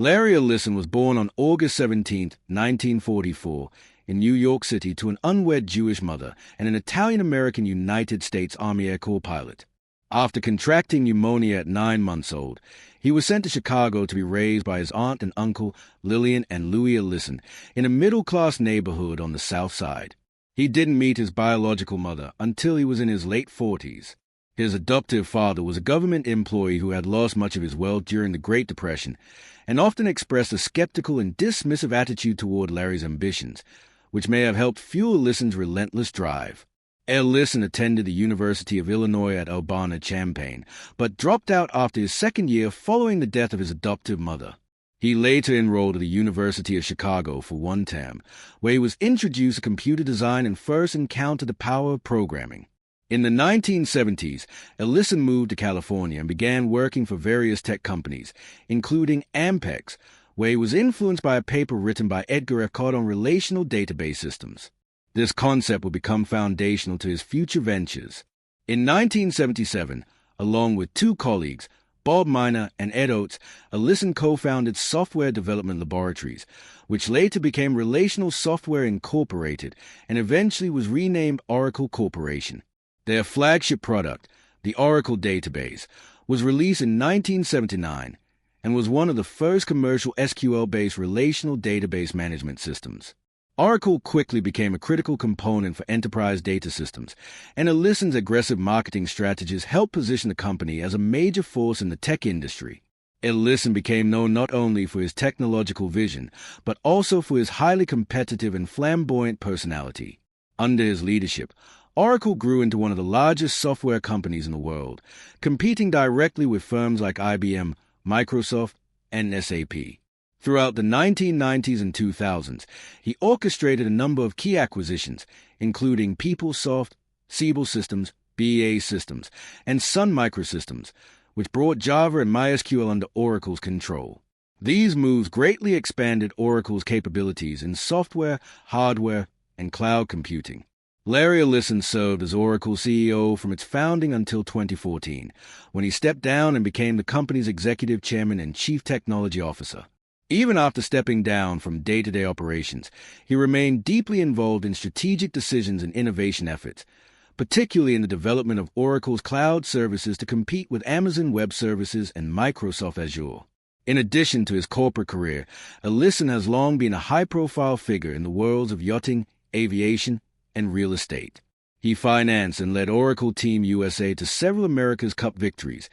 Larry Ellison was born on August 17, 1944, in New York City to an unwed Jewish mother and an Italian-American United States Army Air Corps pilot. After contracting pneumonia at 9 months old, he was sent to Chicago to be raised by his aunt and uncle, Lillian and Louis Ellison, in a middle-class neighborhood on the South Side. He didn't meet his biological mother until he was in his late 40s. His adoptive father was a government employee who had lost much of his wealth during the Great Depression and often expressed a skeptical and dismissive attitude toward Larry's ambitions, which may have helped fuel Ellison's relentless drive. Ellison attended the University of Illinois at Urbana-Champaign, but dropped out after his second year following the death of his adoptive mother. He later enrolled at the University of Chicago for one term, where he was introduced to computer design and first encountered the power of programming. In the 1970s, Ellison moved to California and began working for various tech companies, including Ampex, where he was influenced by a paper written by Edgar Eckhart on relational database systems. This concept would become foundational to his future ventures. In 1977, along with two colleagues, Bob Miner and Ed Oates, Ellison co-founded Software Development Laboratories, which later became Relational Software Incorporated and eventually was renamed Oracle Corporation. Their flagship product, the Oracle Database, was released in 1979 and was one of the first commercial SQL-based relational database management systems. Oracle quickly became a critical component for enterprise data systems, and Ellison's aggressive marketing strategies helped position the company as a major force in the tech industry. Ellison became known not only for his technological vision, but also for his highly competitive and flamboyant personality. Under his leadership, Oracle grew into one of the largest software companies in the world, competing directly with firms like IBM, Microsoft, and SAP. Throughout the 1990s and 2000s, he orchestrated a number of key acquisitions, including PeopleSoft, Siebel Systems, BAE Systems, and Sun Microsystems, which brought Java and MySQL under Oracle's control. These moves greatly expanded Oracle's capabilities in software, hardware, and cloud computing. Larry Ellison served as Oracle CEO from its founding until 2014, when he stepped down and became the company's executive chairman and chief technology officer. Even after stepping down from day-to-day operations, he remained deeply involved in strategic decisions and innovation efforts, particularly in the development of Oracle's cloud services to compete with Amazon Web Services and Microsoft Azure. In addition to his corporate career, Ellison has long been a high-profile figure in the worlds of yachting, aviation, and real estate. He financed and led Oracle Team USA to several America's Cup victories,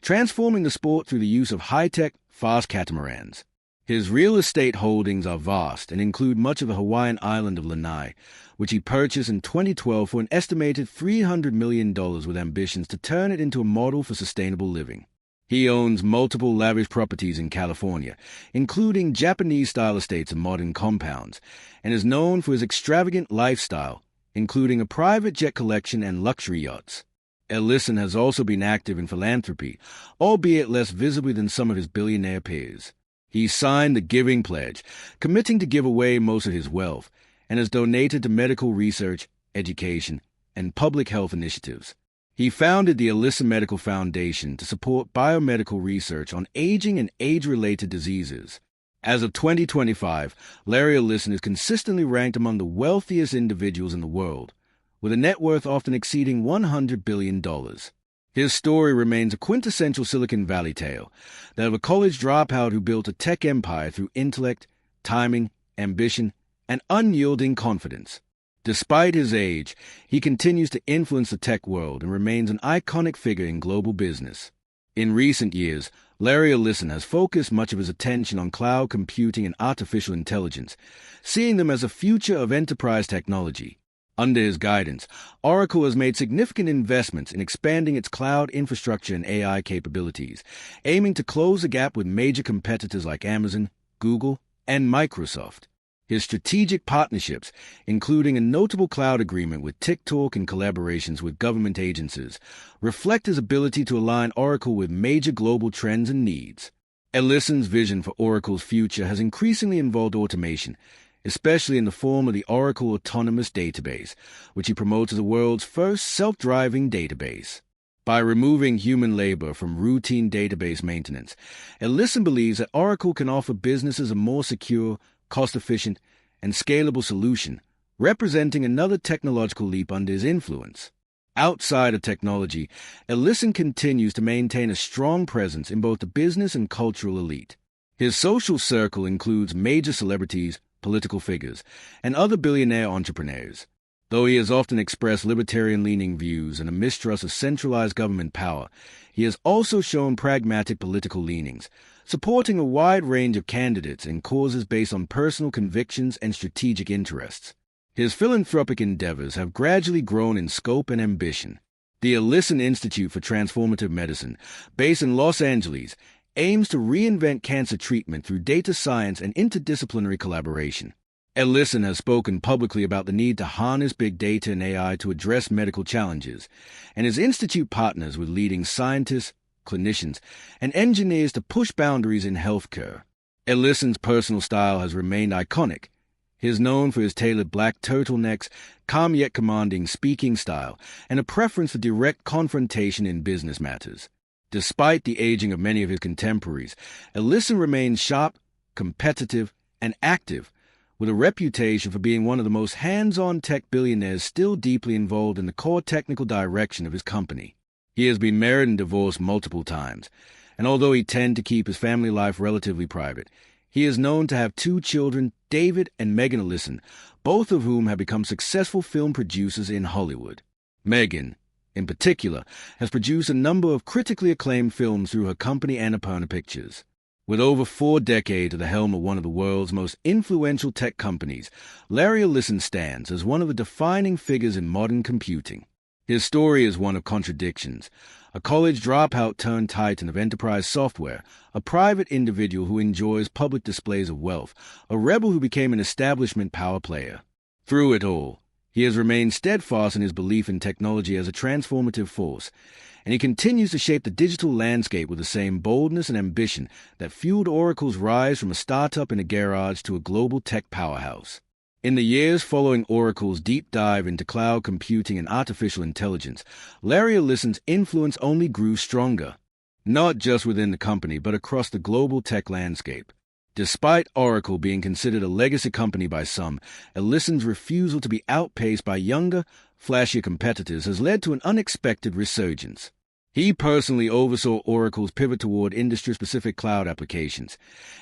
transforming the sport through the use of high-tech, fast catamarans. His real estate holdings are vast and include much of the Hawaiian island of Lanai, which he purchased in 2012 for an estimated $300 million with ambitions to turn it into a model for sustainable living. He owns multiple lavish properties in California, including Japanese-style estates and modern compounds, and is known for his extravagant lifestyle, including a private jet collection and luxury yachts. Ellison has also been active in philanthropy, albeit less visibly than some of his billionaire peers. He signed the Giving Pledge, committing to give away most of his wealth, and has donated to medical research, education, and public health initiatives. He founded the Ellison Medical Foundation to support biomedical research on aging and age-related diseases. As of 2025, Larry Ellison is consistently ranked among the wealthiest individuals in the world, with a net worth often exceeding $100 billion. His story remains a quintessential Silicon Valley tale, that of a college dropout who built a tech empire through intellect, timing, ambition, and unyielding confidence. Despite his age, he continues to influence the tech world and remains an iconic figure in global business. In recent years, Larry Ellison has focused much of his attention on cloud computing and artificial intelligence, seeing them as a future of enterprise technology. Under his guidance, Oracle has made significant investments in expanding its cloud infrastructure and AI capabilities, aiming to close the gap with major competitors like Amazon, Google, and Microsoft. His strategic partnerships, including a notable cloud agreement with TikTok and collaborations with government agencies, reflect his ability to align Oracle with major global trends and needs. Ellison's vision for Oracle's future has increasingly involved automation, especially in the form of the Oracle Autonomous Database, which he promotes as the world's first self-driving database. By removing human labor from routine database maintenance, Ellison believes that Oracle can offer businesses a more secure, cost-efficient, and scalable solution, representing another technological leap under his influence. Outside of technology, Ellison continues to maintain a strong presence in both the business and cultural elite. His social circle includes major celebrities, political figures, and other billionaire entrepreneurs. Though he has often expressed libertarian-leaning views and a mistrust of centralized government power, he has also shown pragmatic political leanings, supporting a wide range of candidates and causes based on personal convictions and strategic interests. His philanthropic endeavors have gradually grown in scope and ambition. The Ellison Institute for Transformative Medicine, based in Los Angeles, aims to reinvent cancer treatment through data science and interdisciplinary collaboration. Ellison has spoken publicly about the need to harness big data and AI to address medical challenges, and his institute partners with leading scientists, clinicians, and engineers to push boundaries in healthcare. Ellison's personal style has remained iconic. He is known for his tailored black turtlenecks, calm yet commanding speaking style, and a preference for direct confrontation in business matters. Despite the aging of many of his contemporaries, Ellison remains sharp, competitive, and active, with a reputation for being one of the most hands-on tech billionaires still deeply involved in the core technical direction of his company. He has been married and divorced multiple times, and although he tended to keep his family life relatively private, he is known to have 2 children, David and Megan Ellison, both of whom have become successful film producers in Hollywood. Megan, in particular, has produced a number of critically acclaimed films through her company Annapurna Pictures. With over 4 decades at the helm of one of the world's most influential tech companies, Larry Ellison stands as one of the defining figures in modern computing. His story is one of contradictions. A college dropout turned titan of enterprise software, a private individual who enjoys public displays of wealth, a rebel who became an establishment power player. Through it all, he has remained steadfast in his belief in technology as a transformative force, and he continues to shape the digital landscape with the same boldness and ambition that fueled Oracle's rise from a startup in a garage to a global tech powerhouse. In the years following Oracle's deep dive into cloud computing and artificial intelligence, Larry Ellison's influence only grew stronger, not just within the company but across the global tech landscape. Despite Oracle being considered a legacy company by some, Ellison's refusal to be outpaced by younger, flashier competitors has led to an unexpected resurgence. He personally oversaw Oracle's pivot toward industry-specific cloud applications,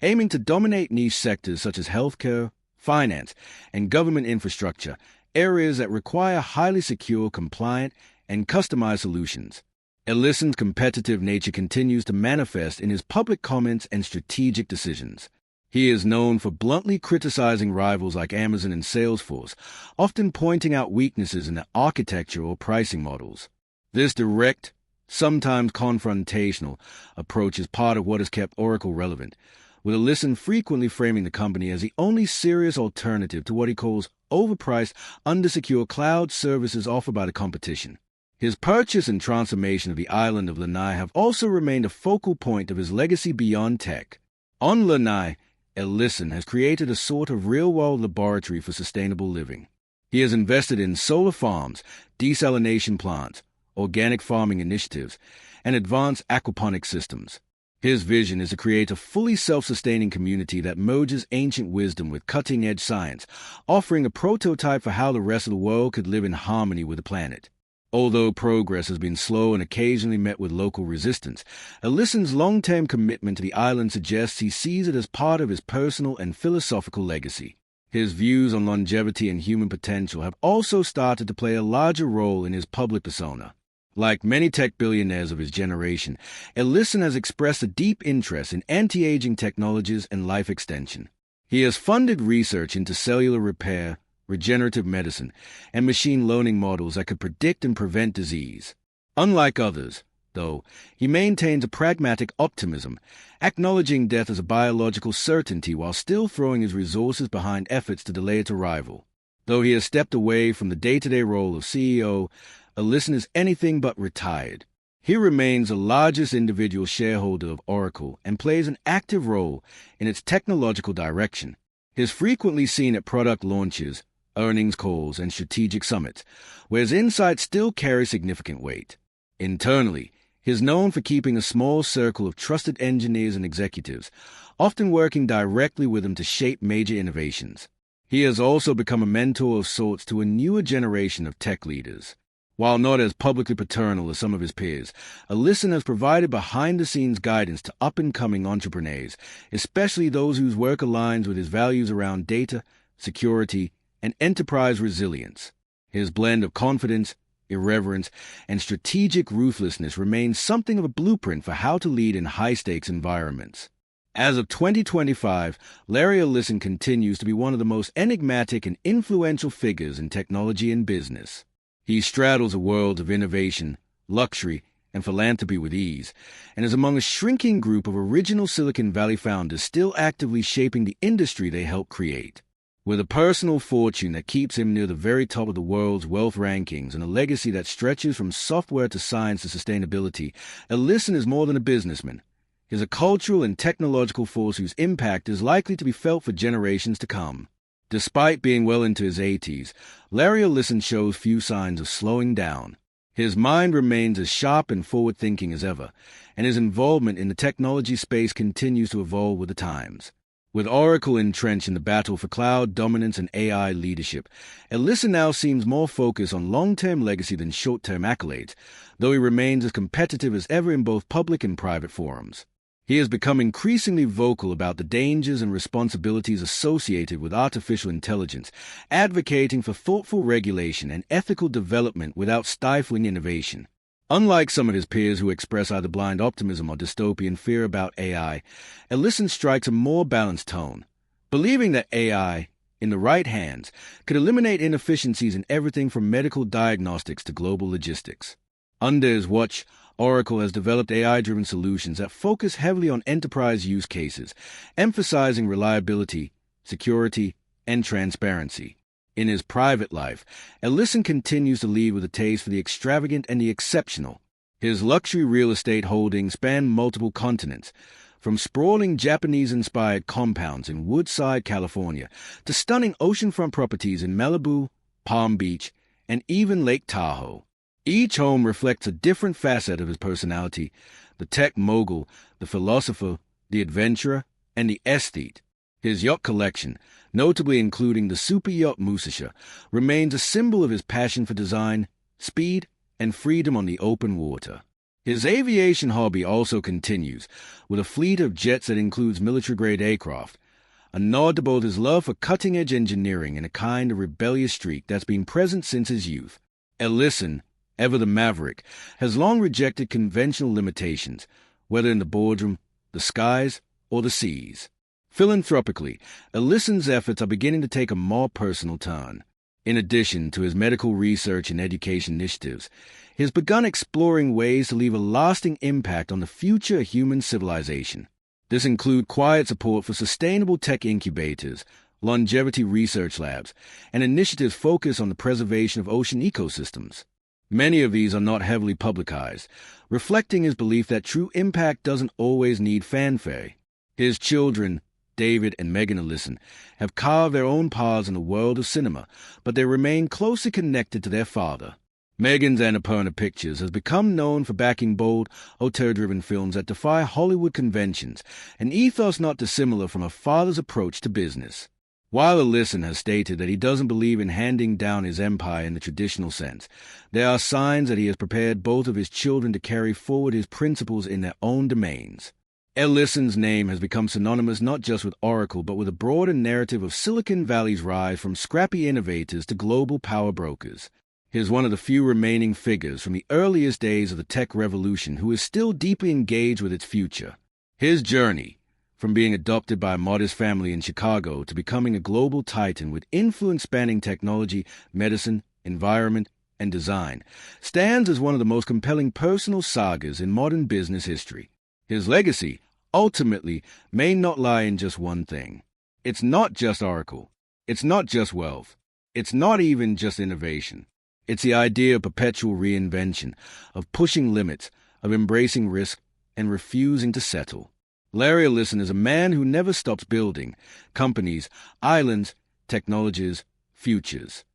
aiming to dominate niche sectors such as healthcare, finance, and government infrastructure, areas that require highly secure, compliant, and customized solutions. Ellison's competitive nature continues to manifest in his public comments and strategic decisions. He is known for bluntly criticizing rivals like Amazon and Salesforce, often pointing out weaknesses in their architecture or pricing models. This direct, sometimes confrontational, approach is part of what has kept Oracle relevant, with Ellison frequently framing the company as the only serious alternative to what he calls overpriced, undersecure cloud services offered by the competition. His purchase and transformation of the island of Lanai have also remained a focal point of his legacy beyond tech. On Lanai, Ellison has created a sort of real-world laboratory for sustainable living. He has invested in solar farms, desalination plants, organic farming initiatives, and advanced aquaponic systems. His vision is to create a fully self-sustaining community that merges ancient wisdom with cutting-edge science, offering a prototype for how the rest of the world could live in harmony with the planet. Although progress has been slow and occasionally met with local resistance, Ellison's long-term commitment to the island suggests he sees it as part of his personal and philosophical legacy. His views on longevity and human potential have also started to play a larger role in his public persona. Like many tech billionaires of his generation, Ellison has expressed a deep interest in anti-aging technologies and life extension. He has funded research into cellular repair, regenerative medicine, and machine learning models that could predict and prevent disease. Unlike others, though, he maintains a pragmatic optimism, acknowledging death as a biological certainty while still throwing his resources behind efforts to delay its arrival. Though he has stepped away from the day-to-day role of CEO, Ellison is anything but retired. He remains the largest individual shareholder of Oracle and plays an active role in its technological direction. He is frequently seen at product launches, earnings calls, and strategic summits, where his insights still carry significant weight. Internally, he is known for keeping a small circle of trusted engineers and executives, often working directly with him to shape major innovations. He has also become a mentor of sorts to a newer generation of tech leaders. While not as publicly paternal as some of his peers, Ellison has provided behind-the-scenes guidance to up-and-coming entrepreneurs, especially those whose work aligns with his values around data, security, and enterprise resilience. His blend of confidence, irreverence, and strategic ruthlessness remains something of a blueprint for how to lead in high-stakes environments. As of 2025, Larry Ellison continues to be one of the most enigmatic and influential figures in technology and business. He straddles a world of innovation, luxury, and philanthropy with ease, and is among a shrinking group of original Silicon Valley founders still actively shaping the industry they helped create. With a personal fortune that keeps him near the very top of the world's wealth rankings and a legacy that stretches from software to science to sustainability, Ellison is more than a businessman. He is a cultural and technological force whose impact is likely to be felt for generations to come. Despite being well into his 80s, Larry Ellison shows few signs of slowing down. His mind remains as sharp and forward-thinking as ever, and his involvement in the technology space continues to evolve with the times. With Oracle entrenched in the battle for cloud dominance and AI leadership, Ellison now seems more focused on long-term legacy than short-term accolades, though he remains as competitive as ever in both public and private forums. He has become increasingly vocal about the dangers and responsibilities associated with artificial intelligence, advocating for thoughtful regulation and ethical development without stifling innovation. Unlike some of his peers who express either blind optimism or dystopian fear about AI, Ellison strikes a more balanced tone, believing that AI, in the right hands, could eliminate inefficiencies in everything from medical diagnostics to global logistics. Under his watch, Oracle has developed AI-driven solutions that focus heavily on enterprise use cases, emphasizing reliability, security, and transparency. In his private life, Ellison continues to lead with a taste for the extravagant and the exceptional. His luxury real estate holdings span multiple continents, from sprawling Japanese-inspired compounds in Woodside, California, to stunning oceanfront properties in Malibu, Palm Beach, and even Lake Tahoe. Each home reflects a different facet of his personality: the tech mogul, the philosopher, the adventurer, and the aesthete. His yacht collection, notably including the super yacht Musasha, remains a symbol of his passion for design, speed, and freedom on the open water. His aviation hobby also continues, with a fleet of jets that includes military-grade aircraft, a nod to both his love for cutting-edge engineering and a kind of rebellious streak that's been present since his youth. Ellison, ever the maverick, has long rejected conventional limitations, whether in the boardroom, the skies, or the seas. Philanthropically, Ellison's efforts are beginning to take a more personal turn. In addition to his medical research and education initiatives, he has begun exploring ways to leave a lasting impact on the future of human civilization. This includes quiet support for sustainable tech incubators, longevity research labs, and initiatives focused on the preservation of ocean ecosystems. Many of these are not heavily publicized, reflecting his belief that true impact doesn't always need fanfare. His children, David and Megan Ellison, have carved their own paths in the world of cinema, but they remain closely connected to their father. Megan's Annapurna Pictures has become known for backing bold, auteur-driven films that defy Hollywood conventions, an ethos not dissimilar from her father's approach to business. While Ellison has stated that he doesn't believe in handing down his empire in the traditional sense, there are signs that he has prepared both of his children to carry forward his principles in their own domains. Ellison's name has become synonymous not just with Oracle, but with a broader narrative of Silicon Valley's rise from scrappy innovators to global power brokers. He is one of the few remaining figures from the earliest days of the tech revolution who is still deeply engaged with its future. His journey, from being adopted by a modest family in Chicago to becoming a global titan with influence spanning technology, medicine, environment, and design, stands as one of the most compelling personal sagas in modern business history. His legacy, ultimately, may not lie in just one thing. It's not just Oracle. It's not just wealth. It's not even just innovation. It's the idea of perpetual reinvention, of pushing limits, of embracing risk, and refusing to settle. Larry Ellison is a man who never stops building companies, islands, technologies, futures.